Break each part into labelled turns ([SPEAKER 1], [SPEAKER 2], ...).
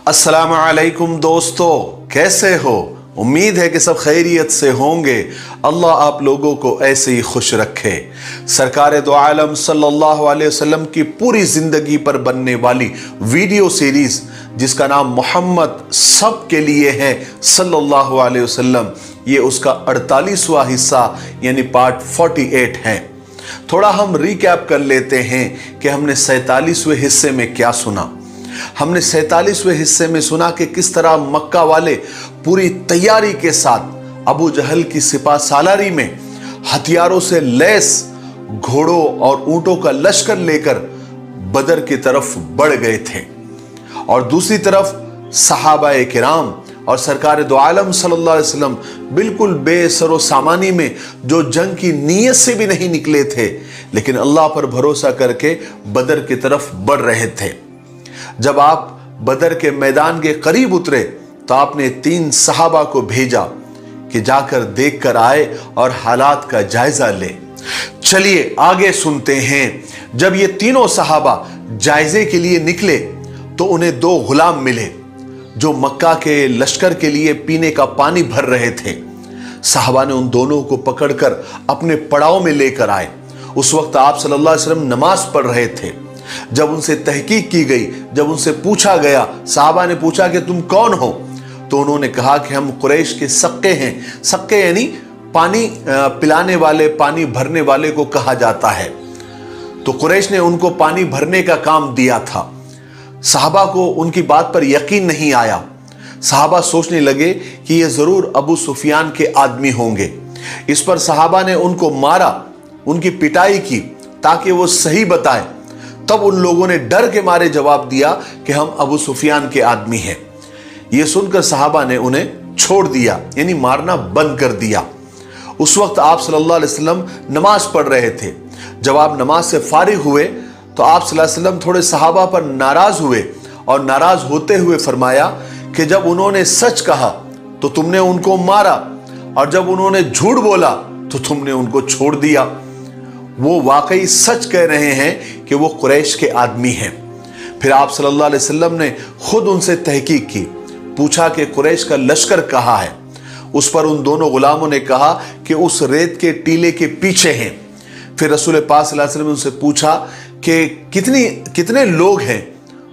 [SPEAKER 1] अस्सलाम वालेकुम दोस्तों, कैसे हो? उम्मीद है कि सब खैरियत से होंगे। अल्लाह आप लोगों को ऐसे ही खुश रखे। सरकार दो आलम सल्लल्लाहु अलैहि वसल्लम की पूरी जिंदगी पर बनने वाली वीडियो सीरीज जिसका नाम मोहम्मद सब के लिए है सल्लल्लाहु अलैहि वसल्लम, ये उसका 48वां हिस्सा यानी पार्ट 48 है। थोड़ा हम रिकैप कर लेते हैं कि हमने 47वें हिस्से में क्या सुना। हमने 47वें हिस्से में सुना कि किस तरह मक्का वाले पूरी तैयारी के साथ अबू जहल की सिपा सालारी में हथियारों से लैस घोड़ों और ऊंटों का लश्कर लेकर बदर की तरफ बढ़ गए थे, और दूसरी तरफ सहाबाए किराम और सरकार दो आलम सल्लल्लाहु अलैहि वसल्लम बिल्कुल बेसरो सामानी में जो जंग की नीयत से भी नहीं निकले थे, लेकिन अल्लाह पर भरोसा करके बदर की तरफ बढ़ रहे थे। जब आप बदर के मैदान के करीब उतरे तो आपने 3 सहाबा को भेजा कि जाकर देख कर आए और हालात का जायजा ले। चलिए आगे सुनते हैं। जब ये तीनों सहाबा जायजे के लिए निकले तो उन्हें 2 गुलाम मिले जो मक्का के लश्कर के लिए पीने का पानी भर रहे थे। सहाबा ने उन दोनों को पकड़कर अपने पड़ाव में लेकर आए। उस वक्त आप सल्लल्लाहु अलैहि वसल्लम नमाज पढ़ रहे थे। जब उनसे तहकीक की गई, जब उनसे पूछा गया, सहाबा ने पूछा कि तुम कौन हो, तो उन्होंने कहा कि हम कुरैश के सक्के हैं। सक्के यानी पानी पिलाने वाले, पानी भरने वाले को कहा जाता है। तो कुरैश ने उनको पानी भरने का काम दिया था। सहाबा को उनकी बात पर यकीन नहीं आया। सहाबा सोचने लगे कि ये जरूर अबू सुफियान के आदमी होंगे। इस पर सहाबा ने उनको मारा, उनकी पिटाई की ताकि वो सही बताए। तब उन लोगों ने डर के मारे जवाब दिया कि हम अबू सुफियान के आदमी हैं। यह सुनकर सहाबा ने उन्हें छोड़ दिया, यानी मारना बंद कर दिया। उस वक्त आप सल्लल्लाहु अलैहि वसल्लम नमाज पढ़ रहे थे। जब आप नमाज से फारिग हुए तो आप सल्लल्लाहु अलैहि वसल्लम थोड़े सहाबा पर नाराज हुए, और नाराज होते हुए फरमाया कि जब उन्होंने सच कहा तो तुमने उनको मारा, और जब उन्होंने झूठ बोला तो तुमने उनको छोड़ दिया। वो वाकई सच कह रहे हैं कि वो कुरैश के आदमी हैं। फिर आप सल्लल्लाहु अलैहि वसल्लम ने खुद उनसे तहकीक की, पूछा कि कुरैश का लश्कर कहाँ है। उस पर उन दोनों गुलामों ने कहा कि उस रेत के टीले के पीछे हैं। फिर रसूल पाक सल्लल्लाहु अलैहि वसल्लम ने उनसे पूछा कि कितने लोग हैं।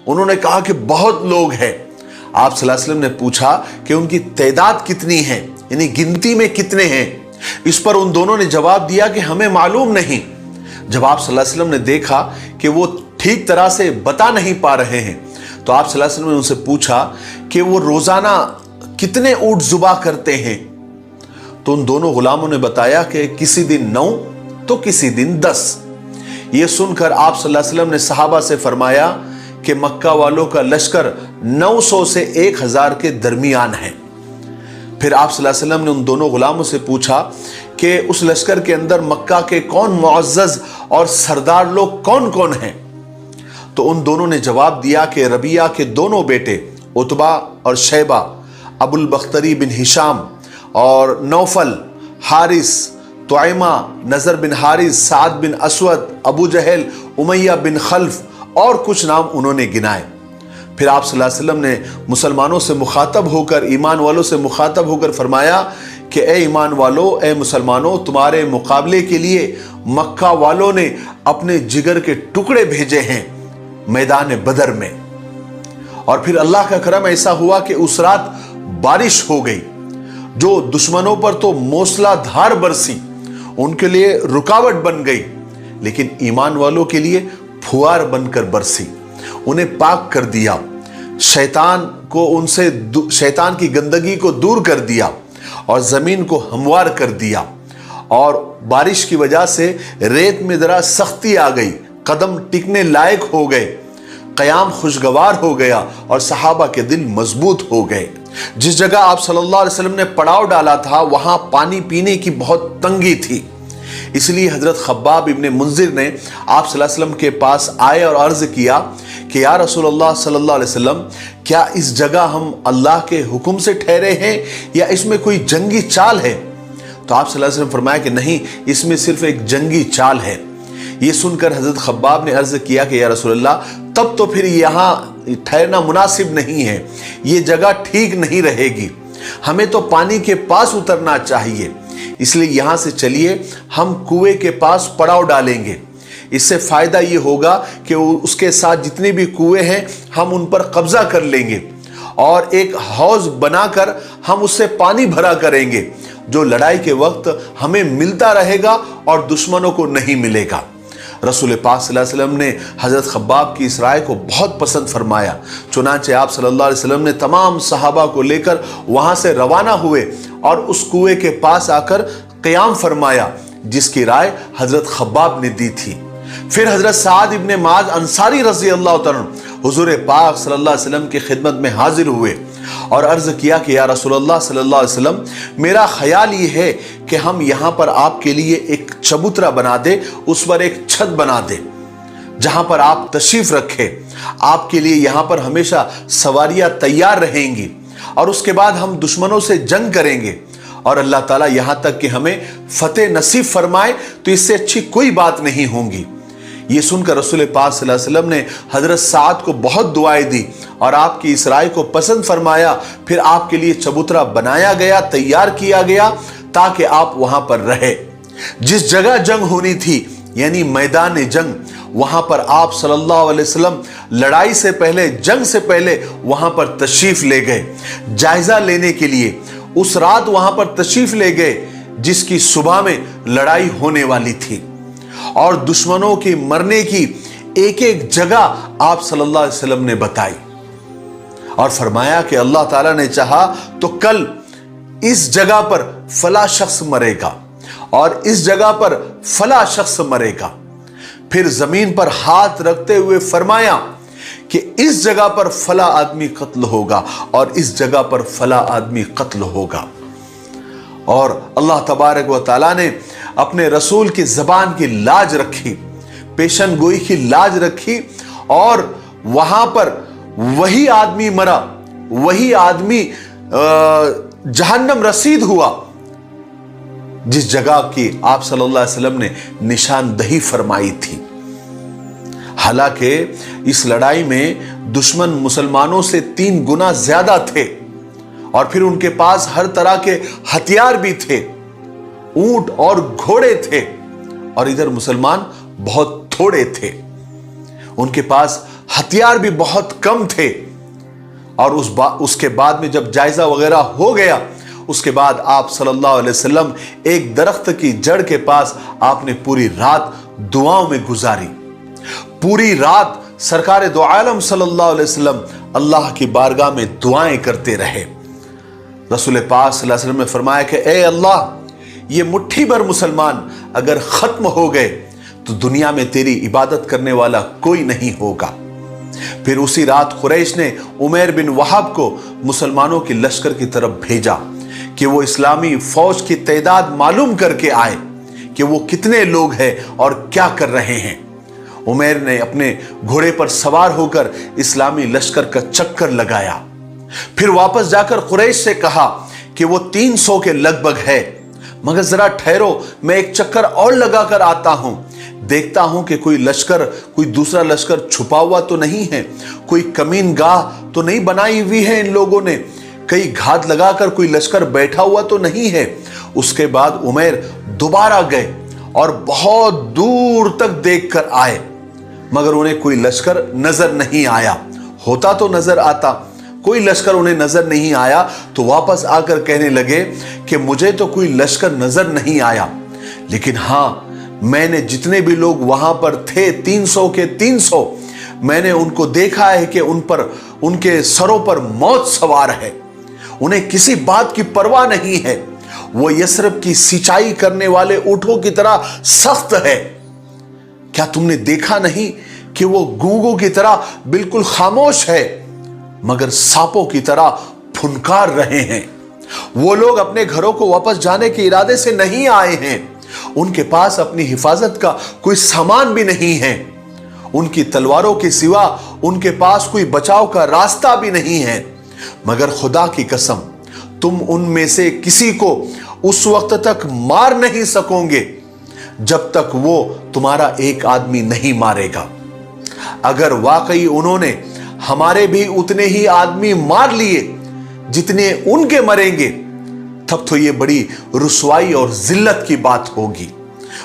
[SPEAKER 1] उन्होंने कहा कि बहुत लोग हैं। आप सल्लल्लाहु अलैहि वसल्लम ने पूछा कि उनकी तादाद कितनी है, यानी गिनती में कितने हैं। इस पर उन दोनों ने जवाब दिया कि हमें मालूम नहीं। जब आप सल्लल्लाहु अलैहि वसल्लम ने देखा कि वो ठीक तरह से बता नहीं पा रहे हैं, तो आप सल्लल्लाहु अलैहि वसल्लम ने उनसे पूछा कि वो रोजाना कितने ऊंट जुबा करते हैं। तो उन दोनों गुलामों ने बताया कि किसी दिन 9 तो किसी दिन 10। ये सुनकर आप सल्लल्लाहु अलैहि वसल्लम ने सहाबा से फरमाया कि मक्का वालों का लश्कर 900 से 1000 के दरमियान है। फिर आप सल्लल्लाहु अलैहि वसल्लम ने उन दोनों गुलामों से पूछा कि उस लश्कर के अंदर मक्का के कौन मुअज़्ज़ज़ और सरदार लोग कौन कौन हैं। तो उन दोनों ने जवाब दिया कि रबिया के दोनों बेटे उतबा और शैबा, अबुल बख्तरी बिन हिशाम और नौफल, हारिस, तुआइमा, नजर बिन हारिस, साद बिन असवद, अबू जहल, उमैया बिन खल्फ और कुछ नाम उन्होंने गिनाए। फिर आप सल्लल्लाहु अलैहि वसल्लम ने मुसलमानों से मुखातब होकर, ईमान वालों से मुखातब होकर फरमाया कि ए ईमान वालों, ए मुसलमानों, तुम्हारे मुकाबले के लिए मक्का वालों ने अपने जिगर के टुकड़े भेजे हैं मैदान बदर में। और फिर अल्लाह का करम ऐसा हुआ कि उस रात बारिश हो गई, जो दुश्मनों पर तो मूसलाधार बरसी, उनके लिए रुकावट बन गई, लेकिन ईमान वालों के लिए फुआर बनकर बरसी, उन्हें पाक कर दिया, शैतान की गंदगी को दूर कर दिया और जमीन को हमवार कर दिया। और बारिश की वजह से रेत में जरा सख्ती आ गई, कदम टिकने लायक हो गए, कयाम खुशगवार हो गया और सहाबा के दिल मजबूत हो गए। जिस जगह आप सल्लल्लाहु अलैहि वसल्लम ने पड़ाव डाला था वहां पानी पीने की बहुत तंगी थी। इसलिए हजरत खब्बाब इब्ने मुंजिर ने आप सल्लल्लाहु अलैहि वसल्लम के पास आए और अर्ज किया कि या रसूलल्लाह सल्लल्लाहु अलैहि वसल्लम, क्या इस जगह हम अल्लाह के हुक्म से ठहरे हैं या इसमें कोई जंगी चाल है? तो आप सल्लल्लाहु अलैहि वसल्लम फरमाया कि नहीं, इसमें सिर्फ एक जंगी चाल है। ये सुनकर हजरत खब्बाब ने अर्ज किया कि या रसूलल्लाह, तब तो फिर यहाँ ठहरना मुनासिब नहीं है, ये जगह ठीक नहीं रहेगी, हमें तो पानी के पास उतरना चाहिए। इसलिए यहां से चलिए, हम कुएं के पास पड़ाव डालेंगे। इससे फायदा ये होगा कि उसके साथ जितने भी कुएं हैं हम उन पर कब्जा कर लेंगे और एक हौज बनाकर हम उससे पानी भरा करेंगे, जो लड़ाई के वक्त हमें मिलता रहेगा और दुश्मनों को नहीं मिलेगा। रसूल पाक सल्लल्लाहु अलैहि वसल्लम ने हज़रत खब्बाब की इस राय को बहुत पसंद फरमाया। चुनांचे आप सल्लल्लाहु अलैहि वसल्लम ने तमाम सहाबा को लेकर वहां से रवाना हुए और उस कुएं के पास आकर क़याम फरमाया, जिसकी राय हज़रत खब्बाब ने दी थी। फिर हज़रत साद इब्ने माज अंसारी रज़ी अल्लाह तआला हुज़ूर पाक सल्लल्लाहु अलैहि वसल्लम की खिदमत में हाजिर हुए और अर्ज़ किया कि या रसूलल्लाह सल्लल्लाहु अलैहि वसल्लम, मेरा ख्याल ये है कि हम यहाँ पर आपके लिए एक चबूतरा बना दे, उस पर एक छत बना दे जहां पर आप तशरीफ रखें। आपके लिए यहाँ पर हमेशा सवारियां तैयार रहेंगी और उसके बाद हम दुश्मनों से जंग करेंगे और अल्लाह ताला यहाँ तक कि हमें फतेह नसीब फरमाए, तो इससे अच्छी कोई बात नहीं होगी। ये सुनकर रसूल पाक सल्लल्लाहु अलैहि वसल्लम ने हजरत साद को बहुत दुआएं दी और आपकी इस राय को पसंद फरमाया। फिर आपके लिए चबूतरा बनाया गया, तैयार किया गया ताकि आप वहां पर रहे। जिस जगह जंग होनी थी यानी मैदान जंग, वहां पर आप सल्लल्लाहु अलैहि वसल्लम लड़ाई से पहले, जंग से पहले वहां पर तशरीफ ले गए जायजा लेने के लिए। उस रात वहां पर तशरीफ ले गए जिसकी सुबह में लड़ाई होने वाली थी और दुश्मनों के मरने की एक एक जगह आप सल्लल्लाहु अलैहि वसल्लम ने बताई और फरमाया कि अल्लाह ताला ने चाहा तो कल इस जगह पर फला शख्स मरेगा और इस जगह पर फला शख्स मरेगा। फिर जमीन पर हाथ रखते हुए फरमाया कि इस जगह पर फला आदमी कत्ल होगा और इस जगह पर फला आदमी कत्ल होगा। और अल्लाह तबारक व तआला ने अपने रसूल की जबान की लाज रखी, पेशन गोई की लाज रखी और वहां पर वही आदमी मरा, वही आदमी जहन्नम रसीद हुआ जिस जगह की आप सल्लल्लाहु अलैहि वसल्लम ने निशानदही फरमाई थी। हालांकि इस लड़ाई में दुश्मन मुसलमानों से 3 गुना ज्यादा थे और फिर उनके पास हर तरह के हथियार भी थे, ऊंट और घोड़े थे, और इधर मुसलमान बहुत थोड़े थे, उनके पास हथियार भी बहुत कम थे। और उसके बाद में जब जायजा वगैरह हो गया, उसके बाद आप सल्लल्लाहु अलैहि वसल्लम एक दरख्त की जड़ के पास आपने पूरी रात दुआओं में गुजारी। पूरी रात सरकार दो आलम सल्लल्लाहु अलैहि वसल्लम अल्लाह की बारगाह में दुआएं करते रहे। रसूल पाक सल्लल्लाहु अलैहि वसल्लम ने फरमाया कि ए अल्लाह, ये मुट्ठी भर मुसलमान अगर खत्म हो गए तो दुनिया में तेरी इबादत करने वाला कोई नहीं होगा। फिर उसी रात कुरैश ने उमैर बिन वहाब को मुसलमानों के लश्कर की तरफ भेजा कि वो इस्लामी फौज की तादाद मालूम करके आए कि वो कितने लोग हैं और क्या कर रहे हैं। उमैर ने अपने घोड़े पर सवार होकर इस्लामी लश्कर का चक्कर लगाया, फिर वापस जाकर कुरैश से कहा कि वो 300 के लगभग है, मगर जरा ठहरो, मैं एक चक्कर और लगाकर आता हूं, देखता हूं कि कोई लश्कर, कोई दूसरा लश्कर छुपा हुआ तो नहीं है, कोई कमीन गाह तो नहीं बनाई हुई है इन लोगों ने, कई घात लगाकर कोई लश्कर बैठा हुआ तो नहीं है। उसके बाद उमैर दोबारा गए और बहुत दूर तक देख कर आए, मगर उन्हें कोई लश्कर नजर नहीं आया। होता तो नजर आता, कोई लश्कर उन्हें नजर नहीं आया, तो वापस आकर कहने लगे कि मुझे तो कोई लश्कर नजर नहीं आया, लेकिन हां, मैंने जितने भी लोग वहां पर थे 300 के 300, मैंने उनको देखा है कि उन पर, उनके सरों पर मौत सवार है, उन्हें किसी बात की परवाह नहीं है। वो यसरब की सिंचाई करने वाले ऊंटों की तरह सख्त है। क्या तुमने देखा नहीं कि वो गूंगों की तरह बिल्कुल खामोश है, मगर सांपों की तरह फुनकार रहे हैं। वो लोग अपने घरों को वापस जाने के इरादे से नहीं आए हैं, उनके पास अपनी हिफाजत का कोई सामान भी नहीं है, उनकी तलवारों के सिवा उनके पास कोई बचाव का रास्ता भी नहीं है। मगर खुदा की कसम, तुम उनमें से किसी को उस वक्त तक मार नहीं सकोगे जब तक वो तुम्हारा एक आदमी नहीं मारेगा। अगर वाकई उन्होंने हमारे भी उतने ही आदमी मार लिए जितने उनके मरेंगे, तब तो ये बड़ी रुसवाई और जिल्लत की बात होगी।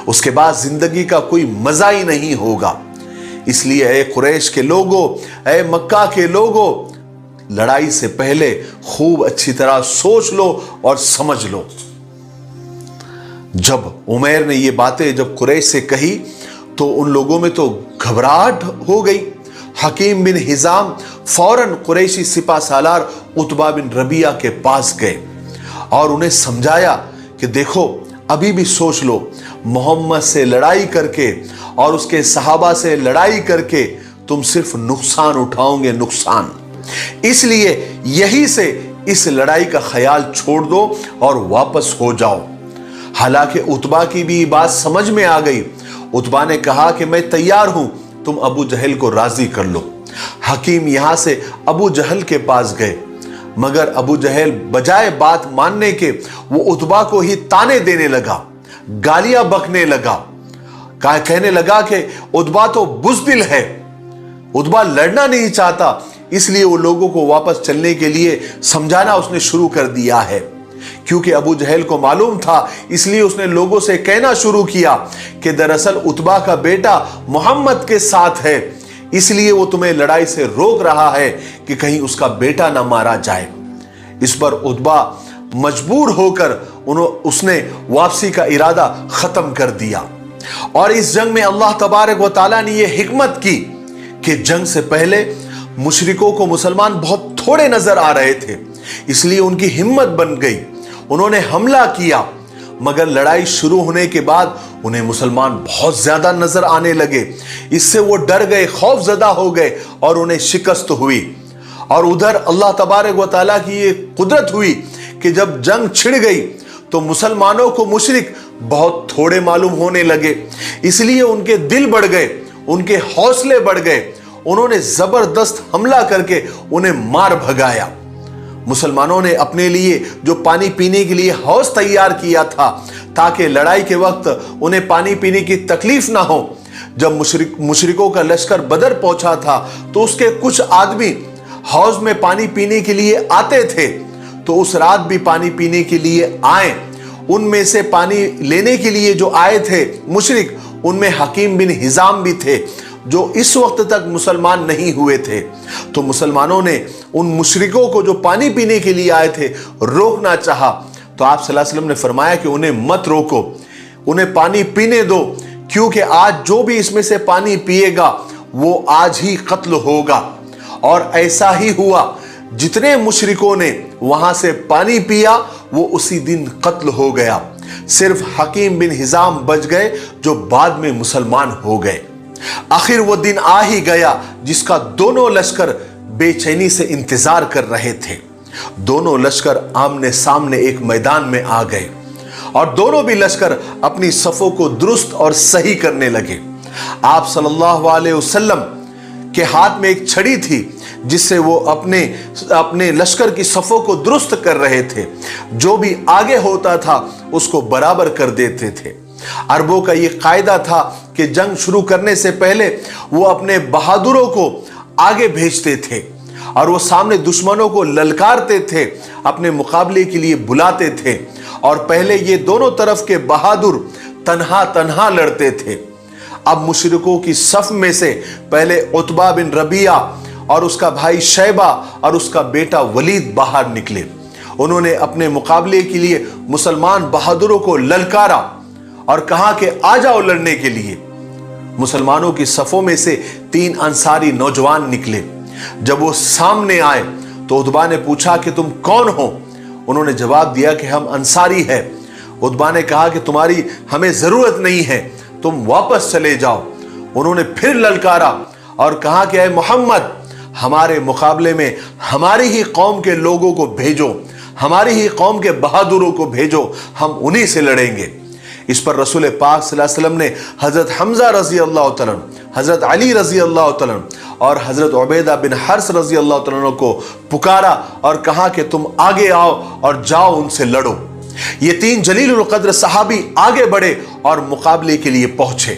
[SPEAKER 1] उसके बाद जिंदगी का कोई मजा ही नहीं होगा। इसलिए ए कुरैश के लोगों, ए मक्का के लोगों, लड़ाई से पहले खूब अच्छी तरह सोच लो और समझ लो। जब उमैर ने ये बातें जब कुरैश से कही तो उन लोगों में तो घबराहट हो गई। हकीम बिन हिजाम फौरन कुरैशी सिपा सालार उतबा बिन रबिया के पास गए और उन्हें समझाया कि देखो, अभी भी सोच लो, मोहम्मद से लड़ाई करके और उसके सहाबा से लड़ाई करके तुम सिर्फ नुकसान उठाओगे, नुकसान। इसलिए यही से इस लड़ाई का ख्याल छोड़ दो और वापस हो जाओ। हालांकि उतबा की भी बात समझ में आ गई। उतबा ने कहा कि मैं तैयार हूं, तुम अबू जहल को राजी कर लो। हकीम यहां से अबू जहल के पास गए, मगर अबू जहल बजाय बात मानने के वो उतबा को ही ताने देने लगा, गालियां बकने लगा, कहने लगा कि उतबा तो बुज़दिल है, उतबा लड़ना नहीं चाहता। इसलिए वो लोगों को वापस चलने के लिए समझाना उसने शुरू कर दिया है। क्योंकि अबू जहल को मालूम था, इसलिए उसने लोगों से कहना शुरू किया कि दरअसल उतबा का बेटा मोहम्मद के साथ है, इसलिए वो तुम्हें लड़ाई से रोक रहा है कि कहीं उसका बेटा ना मारा जाए। इस पर उतबा मजबूर होकर उसने वापसी का इरादा खत्म कर दिया। और इस जंग में अल्लाह तबारक व तआला ने यह हिकमत की कि जंग से पहले मुशरिकों को मुसलमान बहुत थोड़े नजर आ रहे थे, इसलिए उनकी हिम्मत बन गई, उन्होंने हमला किया। मगर लड़ाई शुरू होने के बाद उन्हें मुसलमान बहुत ज्यादा नजर आने लगे। इससे वो डर गए, खौफजदा हो गए और उन्हें शिकस्त हुई। और उधर अल्लाह तबारक व तआला की ये कुदरत हुई कि जब जंग छिड़ गई तो मुसलमानों को मुशरिक बहुत थोड़े मालूम होने लगे। इसलिए उनके दिल बढ़ गए, उनके हौसले बढ़ गए। उन्होंने जबरदस्त हमला करके उन्हें मार भगाया। मुसलमानों ने अपने लिए जो पानी पीने के लिए हौज तैयार किया था ताकि लड़ाई के वक्त उन्हें पानी पीने की तकलीफ ना हो। जब मुशरिकों का लश्कर बदर पहुंचा था तो उसके कुछ आदमी हौज में पानी पीने के लिए आते थे, तो उस रात भी पानी पीने के लिए आए। उनमें से पानी लेने के लिए जो आए थे मुशरिक, उनमें हकीम बिन हिजाम भी थे जो इस वक्त तक मुसलमान नहीं हुए थे। तो मुसलमानों ने उन मुशरिकों को जो पानी पीने के लिए आए थे रोकना चाहा, तो आप सल्लल्लाहु अलैहि वसल्लम ने फरमाया कि उन्हें मत रोको, उन्हें पानी पीने दो, क्योंकि आज जो भी इसमें से पानी पिएगा वो आज ही कत्ल होगा। और ऐसा ही हुआ, जितने मुशरिकों ने वहां से पानी पिया वो उसी दिन कत्ल हो गया। सिर्फ हकीम बिन हिजाम बच गए जो बाद में मुसलमान हो गए। आखिर वो दिन आ ही गया जिसका दोनों लश्कर बेचैनी से इंतजार कर रहे थे। दोनों लश्कर आमने सामने एक मैदान में आ गए और दोनों भी लश्कर अपनी सफों को दुरुस्त और सही करने लगे। आप सल्लल्लाहु अलैहि वसल्लम के हाथ में एक छड़ी थी जिससे वो अपने लश्कर की सफों को दुरुस्त कर रहे थे। जो भी आगे होता था उसको बराबर कर देते थे। अरबों का ये कायदा था कि जंग शुरू करने से पहले वो अपने बहादुरों को आगे भेजते थे और वो सामने दुश्मनों को ललकारते थे, अपने मुकाबले के लिए बुलाते थे। और पहले ये दोनों तरफ के बहादुर तन्हा तन्हा लड़ते थे। अब मुशरिकों की सफ में से पहले उतबा बिन रबिया और उसका भाई शैबा और उसका बेटा वलीद बाहर निकले। उन्होंने अपने मुकाबले के लिए मुसलमान बहादुरों को ललकारा और कहा कि आ जाओ लड़ने के लिए। मुसलमानों की सफों में से 3 अंसारी नौजवान निकले। जब वो सामने आए तो उतबा ने पूछा कि तुम कौन हो? उन्होंने जवाब दिया कि हम अंसारी हैं। उतबा ने कहा कि तुम्हारी हमें जरूरत नहीं है, तुम वापस चले जाओ। उन्होंने फिर ललकारा और कहा कि ऐ मोहम्मद, हमारे मुकाबले में हमारी ही कौम के लोगों को भेजो, हमारी ही कौम के बहादुरों को भेजो, हम उन्हीं से लड़ेंगे। इस पर रसूल पाक सल्लल्लाहु अलैहि वसल्लम ने हजरत हमजा रजी अल्लाह तआला, हजरत अली रजी अल्लाह तआला और हजरत उबैदा बिन हर्स रजी अल्लाह तआला को पुकारा और कहा कि तुम आगे आओ और जाओ उनसे लड़ो। ये 3 जलीलुल कद्र सहाबी आगे बढ़े और मुकाबले के लिए पहुंचे।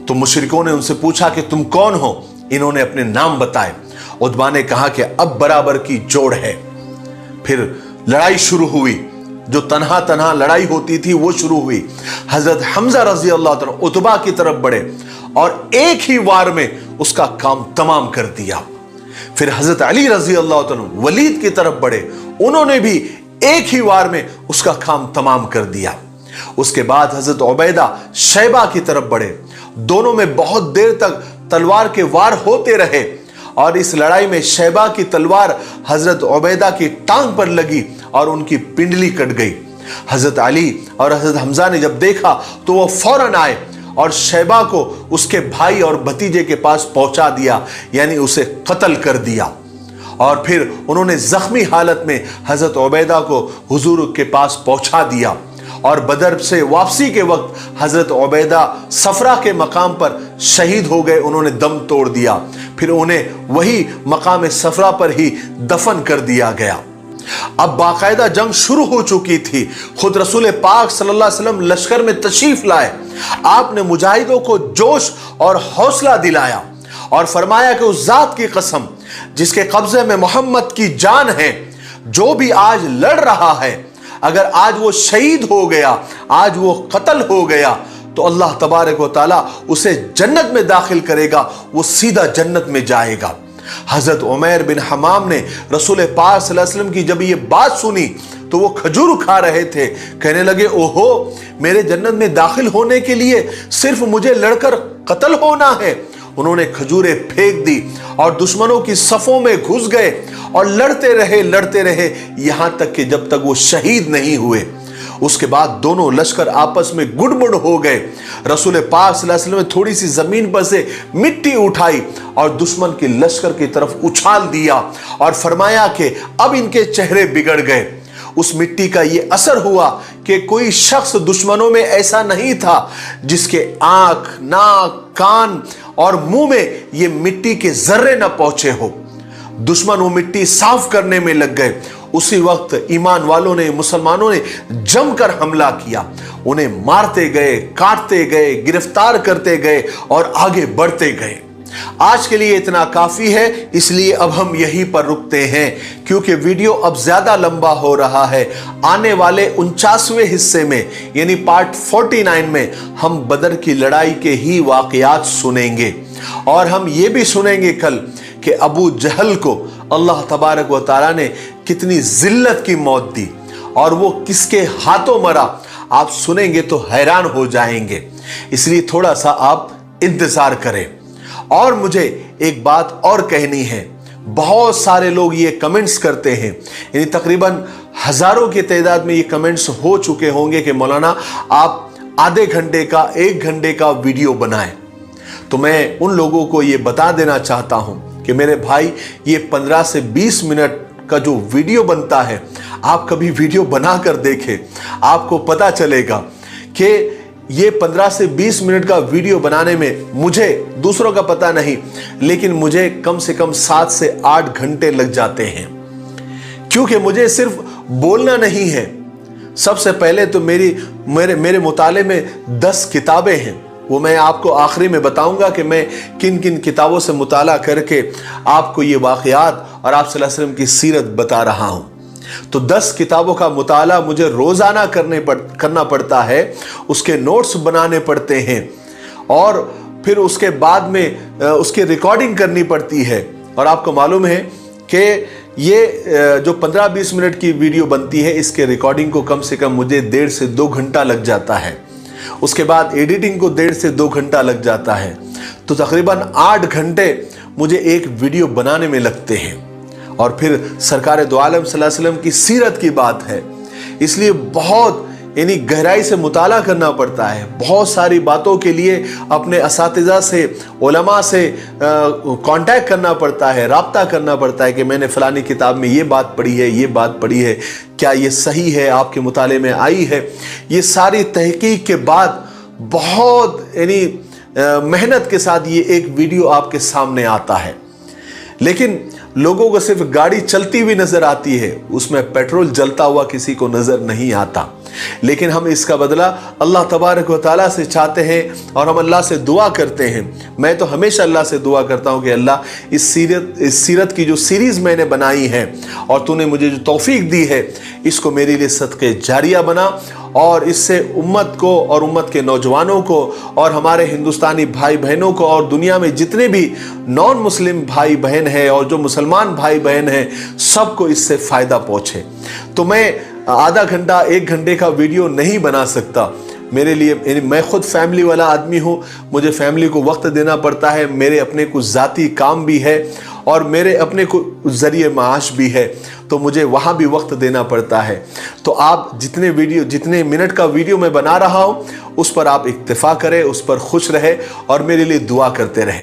[SPEAKER 1] तो मुशरिकों ने उनसे पूछा कि तुम कौन हो? इन्होंने अपने नाम बताए। उतबा ने कहा कि अब बराबर की जोड़ है। फिर लड़ाई शुरू हुई, जो तन्हा तन्हा लड़ाई होती थी वो शुरू हुई। हजरत हमजा रजी अल्लाह तआला उतबा की तरफ बढ़े और एक ही वार में उसका काम तमाम कर दिया। फिर हजरत अली रजी अल्लाह तआला वलीद की तरफ बढ़े, उन्होंने भी एक ही वार में उसका काम तमाम कर दिया। उसके बाद हजरत उबैदा शैबा की तरफ बढ़े, दोनों में बहुत देर तक तलवार के वार होते रहे और इस लड़ाई में शैबा की तलवार हजरत उबैदा की टांग पर लगी और उनकी पिंडली कट गई। हजरत अली और हजरत हमजा ने जब देखा तो वो फौरन आए और शैबा को उसके भाई और भतीजे के पास पहुंचा दिया, यानी उसे कत्ल कर दिया। और फिर उन्होंने जख्मी हालत में हजरत उबैदा को हुजूर के पास पहुंचा दिया और बदर से वापसी के वक्त हजरत उबैदा सफरा के मकाम पर शहीद हो गए, उन्होंने दम तोड़ दिया। फिर उन्हें वही मकाम सफरा पर ही दफन कर दिया गया। अब बाकायदा जंग शुरू हो चुकी थी। खुद रसूल पाक सल्लल्लाहु अलैहि वसल्लम लश्कर में तशरीफ लाए। आपने मुजाहिदों को जोश और हौसला दिलाया और फरमाया कि उस जात की कसम जिसके कब्जे में मोहम्मद की जान है, जो भी आज लड़ रहा है, अगर आज वो शहीद हो गया, आज वो कत्ल हो गया, तो अल्लाह तबारक व तआला उसे जन्नत में दाखिल करेगा, वो सीधा जन्नत में जाएगा। हजरत उमैर बिन हमाम ने रसूल पाक सल्लल्लाहु अलैहि वसल्लम की जब ये बात सुनी तो वो खजूर खा रहे थे। कहने लगे, ओहो, मेरे जन्नत में दाखिल होने के लिए सिर्फ मुझे लड़कर कत्ल होना है। उन्होंने खजूरें फेंक दी और दुश्मनों की सफों में घुस गए और लड़ते रहे यहां तक कि जब तक वो शहीद नहीं हुए। उसके बाद दोनों लश्कर आपस में गुड़मुड़ हो गए। रसूल पाक सल्लल्लाहु अलैहि वसल्लम ने थोड़ी सी जमीन पर से मिट्टी उठाई और दुश्मन के लश्कर की तरफ उछाल दिया और फरमाया कि अब इनके चेहरे बिगड़ गए। उस मिट्टी का ये असर हुआ कि कोई शख्स दुश्मनों में ऐसा नहीं था जिसके आंख, नाक, कान और मुंह में ये मिट्टी के जर्रे न पहुंचे हो। दुश्मन वो मिट्टी साफ करने में लग गए। उसी वक्त ईमान वालों ने, मुसलमानों ने जमकर हमला किया। उन्हें मारते गए, काटते गए, गिरफ्तार करते गए और आगे बढ़ते गए। आज के लिए इतना काफी है, इसलिए अब हम यहीं पर रुकते हैं क्योंकि वीडियो अब ज्यादा लंबा हो रहा है। आने वाले 49वें हिस्से में यानी पार्ट 49 में हम बदर की लड़ाई के ही वाकयात सुनेंगे और हम ये भी सुनेंगे कल कि अबू जहल को अल्लाह तबारक व तआला ने कितनी जिल्लत की मौत दी और वो किसके हाथों मरा। आप सुनेंगे तो हैरान हो जाएंगे, इसलिए थोड़ा सा आप इंतजार करें। और मुझे एक बात और कहनी है, बहुत सारे लोग ये कमेंट्स करते हैं, यानी तकरीबन हजारों की तादाद में ये कमेंट्स हो चुके होंगे कि मौलाना आप आधे घंटे का, 1 घंटे का वीडियो बनाएं। तो मैं उन लोगों को ये बता देना चाहता हूं कि मेरे भाई, ये 15 से 20 मिनट का जो वीडियो बनता है, आप कभी वीडियो बनाकर देखें, आपको पता चलेगा कि ये 15 से 20 मिनट का वीडियो बनाने में मुझे, दूसरों का पता नहीं, लेकिन मुझे कम से कम 7 से 8 घंटे लग जाते हैं। क्योंकि मुझे सिर्फ बोलना नहीं है, सबसे पहले तो मेरे मुताले में 10 किताबें हैं। वो मैं आपको आखिरी में बताऊंगा कि मैं किन किन किताबों से मुताला करके आपको ये वाक़यात और आप सल्लल्लाहु अलैहि वसल्लम की सीरत बता रहा हूं। तो 10 किताबों का मुताला मुझे रोजाना करना पड़ता है, उसके नोट्स बनाने पड़ते हैं और फिर उसके बाद में उसकी रिकॉर्डिंग करनी पड़ती है। और आपको मालूम है कि ये जो 15-20 मिनट की वीडियो बनती है, इसके रिकॉर्डिंग को कम से कम मुझे 1.5 से 2 घंटा लग जाता है। उसके बाद एडिटिंग को 1.5 से 2 घंटा लग जाता है। तो तकरीबन 8 घंटे मुझे एक वीडियो बनाने में लगते हैं। और फिर सरकार दो आलम सल्लल्लाहु अलैहि वसल्लम की सीरत की बात है, इसलिए बहुत यानी गहराई से मुताला करना पड़ता है। बहुत सारी बातों के लिए अपने असातिज़ा से, उलमा से कांटेक्ट करना पड़ता है, राब्ता करना पड़ता है कि मैंने फ़लानी किताब में ये बात पढ़ी है, ये बात पढ़ी है, क्या ये सही है, आपके मुताले में आई है। ये सारी तहकीक के बाद बहुत यानी मेहनत के साथ ये एक वीडियो आपके सामने आता है। लेकिन लोगों को सिर्फ गाड़ी चलती हुई नजर आती है, उसमें पेट्रोल जलता हुआ किसी को नजर नहीं आता। लेकिन हम इसका बदला अल्लाह तबारक व तआला से चाहते हैं और हम अल्लाह से दुआ करते हैं। मैं तो हमेशा अल्लाह से दुआ करता हूं कि अल्लाह इस सीरत की जो सीरीज मैंने बनाई है और तूने मुझे जो तौफीक दी है, इसको मेरे लिए सदक़े जारिया बना और इससे उम्मत को और उम्मत के नौजवानों को और हमारे हिंदुस्तानी भाई बहनों को और दुनिया में जितने भी नॉन मुस्लिम भाई बहन हैं और जो मुसलमान भाई बहन हैं, सबको इससे फ़ायदा पहुँचे। तो मैं आधा घंटा 1 घंटे का वीडियो नहीं बना सकता। मेरे लिए, मैं खुद फैमिली वाला आदमी हूँ, मुझे फैमिली को वक्त देना पड़ता है, मेरे अपने कुछ ज़ाती काम भी है और मेरे अपने कुछ ज़रिए माश भी है, तो मुझे वहाँ भी वक्त देना पड़ता है। तो आप जितने मिनट का वीडियो मैं बना रहा हूँ, उस पर आप इक्तिफा करें, उस पर खुश रहे और मेरे लिए दुआ करते रहे।